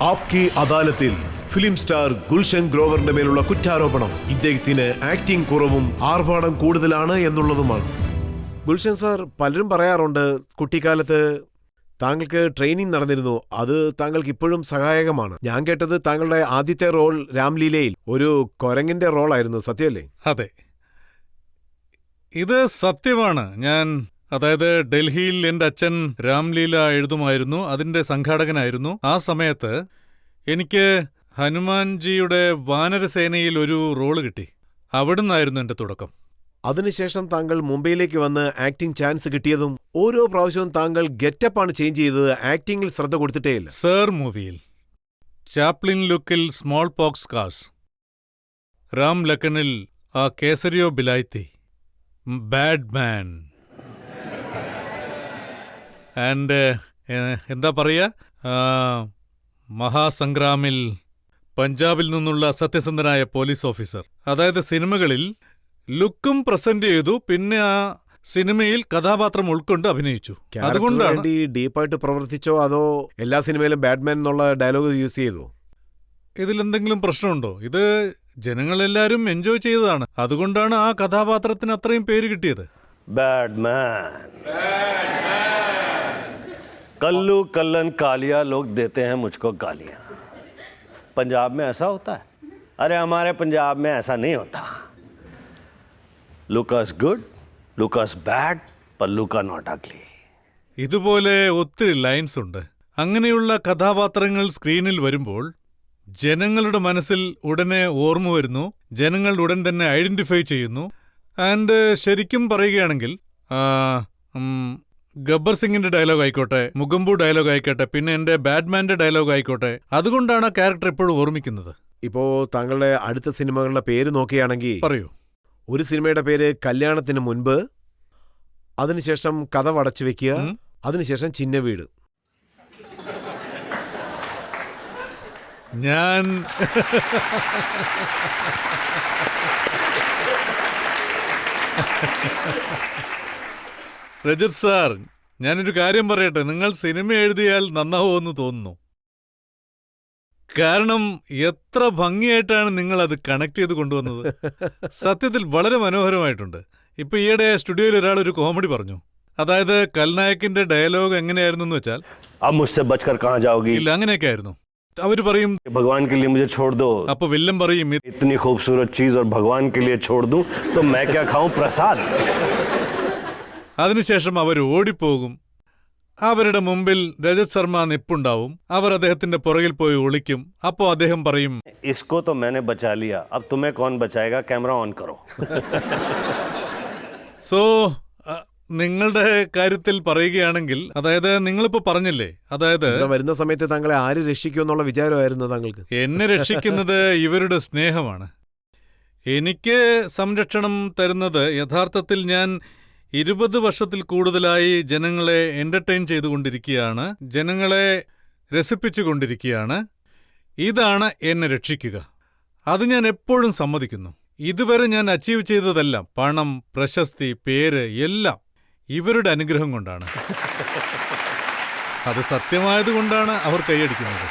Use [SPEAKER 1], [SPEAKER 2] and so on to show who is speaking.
[SPEAKER 1] ആപ്കി അദാലത്തിൽ film star Gulshan ഗ്രോവറിന്റെ മേലുള്ള കുറ്റാരോപണം ഇദ്ദേഹത്തിന് ആക്ടിംഗ് കുറവും ആർഭാടം കൂടുതലാണ് എന്നുള്ളതുമാണ്. ഗുൽഷൻ സാർ, പലരും പറയാറുണ്ട് കുട്ടിക്കാലത്ത് താങ്കൾക്ക് ട്രെയിനിങ് നടന്നിരുന്നു, അത് താങ്കൾക്ക് ഇപ്പോഴും സഹായകമാണ്. ഞാൻ കേട്ടത് താങ്കളുടെ ആദ്യത്തെ റോൾ രാംലീലയിൽ ഒരു കൊരങ്ങിന്റെ റോളായിരുന്നു, സത്യമല്ലേ?
[SPEAKER 2] അതെ, ഇത് സത്യമാണ്. അതായത് ഡൽഹിയിൽ എൻ്റെ അച്ഛൻ രാംലീല എഴുതുമായിരുന്നു, അതിൻ്റെ സംഘാടകനായിരുന്നു. ആ സമയത്ത് എനിക്ക് ഹനുമാൻജിയുടെ വാനരസേനയിൽ ഒരു റോള് കിട്ടി. അവിടുന്നായിരുന്നു എൻ്റെ തുടക്കം.
[SPEAKER 1] അതിനുശേഷം താങ്കൾ മുംബൈയിലേക്ക് വന്ന് ആക്ടിംഗ് ചാൻസ് കിട്ടിയതും ഓരോ പ്രാവശ്യവും താങ്കൾ ഗെറ്റപ്പാണ് ചേഞ്ച് ചെയ്തത്, ആക്ടിംഗിൽ ശ്രദ്ധ കൊടുത്തിട്ടേയില്ല.
[SPEAKER 2] സർ മൂവിയിൽ ചാപ്ലിൻ ലുക്കിൽ സ്മോൾ പോക്സ് കാസ്, രാം ലക്കനിൽ ആ കേസരിയോ ബിലായ്ത്തി, ബാഡ് മാൻ, ആൻഡ് എന്താ പറയുക, മഹാസംഗ്രാമിൽ പഞ്ചാബിൽ നിന്നുള്ള സത്യസന്ധനായ പോലീസ് ഓഫീസർ. അതായത് സിനിമകളിൽ ലുക്കും പ്രസന്റ് ചെയ്തു, പിന്നെ ആ സിനിമയിൽ കഥാപാത്രം ഉൾക്കൊണ്ട് അഭിനയിച്ചു. അതുകൊണ്ടാണ്
[SPEAKER 1] ഡീപ്പായിട്ട് പ്രവർത്തിച്ചോ അതോ എല്ലാ സിനിമയിലും ബാഡ്മാൻ എന്നുള്ള ഡയലോഗ് യൂസ് ചെയ്തോ?
[SPEAKER 2] ഇതിലെന്തെങ്കിലും പ്രശ്നമുണ്ടോ? ഇത് ജനങ്ങളെല്ലാരും എൻജോയ് ചെയ്തതാണ്, അതുകൊണ്ടാണ് ആ കഥാപാത്രത്തിന് അത്രയും പേര് കിട്ടിയത്.
[SPEAKER 3] बैडमैन कल्लू कल्लन कालिया लोग देते हैं मुझको गालियां. पंजाब में ऐसा होता है? अरे हमारे पंजाब में ऐसा नहीं होता. लुकस गुड, लुकस बैड, पर लुका नॉट ugly.
[SPEAKER 2] ഇതുപോലെ ഒത്തിരി ലൈൻസ് ഉണ്ട്. അങ്ങനെയുള്ള കഥാപാത്രങ്ങൾ സ്ക്രീനിൽ വരുമ്പോൾ ജനങ്ങളുടെ മനസ്സിൽ ഉടനെ ഓർമ്മ വരുന്നു, ജനങ്ങൾ ഉടൻ തന്നെ ഐഡന്റിഫൈ ചെയ്യുന്നു. ആൻഡ് ശരിക്കും പറയുകയാണെങ്കിൽ ഗബ്ബർ സിംഗിന്റെ ഡയലോഗ് ആയിക്കോട്ടെ, മുഗംബു ഡയലോഗ് ആയിക്കോട്ടെ, പിന്നെ എൻ്റെ ബാഡ്മാന്റെ ഡയലോഗ് ആയിക്കോട്ടെ, അതുകൊണ്ടാണ് ആ ക്യാരക്ടർ എപ്പോഴും ഓർമ്മിക്കുന്നത്.
[SPEAKER 1] ഇപ്പോ താങ്കളുടെ അടുത്ത സിനിമകളുടെ പേര് നോക്കുകയാണെങ്കിൽ
[SPEAKER 2] പറയൂ.
[SPEAKER 1] ഒരു സിനിമയുടെ പേര് കല്യാണത്തിന് മുൻപ്, അതിനുശേഷം കഥ വടച്ചു വെക്കുക, അതിനുശേഷം ചിന്ന വീട്.
[SPEAKER 2] ഞാൻ രജത് സാർ, ഞാനൊരു കാര്യം പറയട്ടെ, നിങ്ങൾ സിനിമ എഴുതിയാൽ നന്നാവുമെന്ന് തോന്നുന്നു. കാരണം എത്ര ഭംഗിയായിട്ടാണ് നിങ്ങൾ അത് കണക്ട് ചെയ്ത് കൊണ്ടുവന്നത്. സത്യത്തിൽ വളരെ മനോഹരമായിട്ടുണ്ട്. ഇപ്പൊ ഈയിടെ സ്റ്റുഡിയോയിൽ ഒരാൾ ഒരു കോമഡി പറഞ്ഞു. അതായത് കൽനായകിന്റെ ഡയലോഗ് എങ്ങനെയായിരുന്നു എന്ന് വെച്ചാൽ, ഇല്ല അങ്ങനെയൊക്കെ ആയിരുന്നു. അവര് പറയും
[SPEAKER 3] भगवान के लिए मुझे छोड़ दो.
[SPEAKER 2] അപ്പൊ വില്ലൻ പറയും
[SPEAKER 3] इतनी खूबसूरत चीज और भगवान के लिए छोड़ दूं तो मैं क्या खाऊं प्रसाद.
[SPEAKER 2] അതിനുശേഷം അവർ ഓടിപ്പോകും. അവരുടെ മുമ്പിൽ രജത് ശർമ്മ നിപ്പുണ്ടാവും. അവർ അദ്ദേഹത്തിന്റെ പുറകിൽ പോയി ഒളിക്കും. അപ്പോ അദ്ദേഹം പറയും,
[SPEAKER 3] इसको तो मैंने बचा लिया, अब तुम्हें कौन बचाएगा, कैमरा ऑन करो.
[SPEAKER 2] സോ നിങ്ങളുടെ കാര്യത്തിൽ പറയുകയാണെങ്കിൽ, അതായത് നിങ്ങളിപ്പോ പറഞ്ഞില്ലേ, അതായത്
[SPEAKER 1] വരുന്ന സമയത്ത് താങ്കളെ ആര് രക്ഷിക്കുമെന്നുള്ള വിചാരമായിരുന്നു താങ്കൾക്ക്?
[SPEAKER 2] എന്നെ രക്ഷിക്കുന്നത് ഇവരുടെ സ്നേഹമാണ്. എനിക്ക് സംരക്ഷണം തരുന്നത് യഥാർത്ഥത്തിൽ ഞാൻ 20 വർഷത്തിൽ കൂടുതലായി ജനങ്ങളെ എന്റർടൈൻ ചെയ്തുകൊണ്ടിരിക്കുകയാണ്, ജനങ്ങളെ രസിപ്പിച്ചുകൊണ്ടിരിക്കുകയാണ്. ഇതാണ് എന്നെ രക്ഷിക്കുക. അത് ഞാൻ എപ്പോഴും സമ്മതിക്കുന്നു. ഇതുവരെ ഞാൻ അച്ചീവ് ചെയ്തതെല്ലാം, പണം, പ്രശസ്തി, പേര്, എല്ലാം ഇവരുടെ അനുഗ്രഹം കൊണ്ടാണ്. അത് സത്യമായതുകൊണ്ടാണ് അവർ കൈയടിക്കുന്നത്.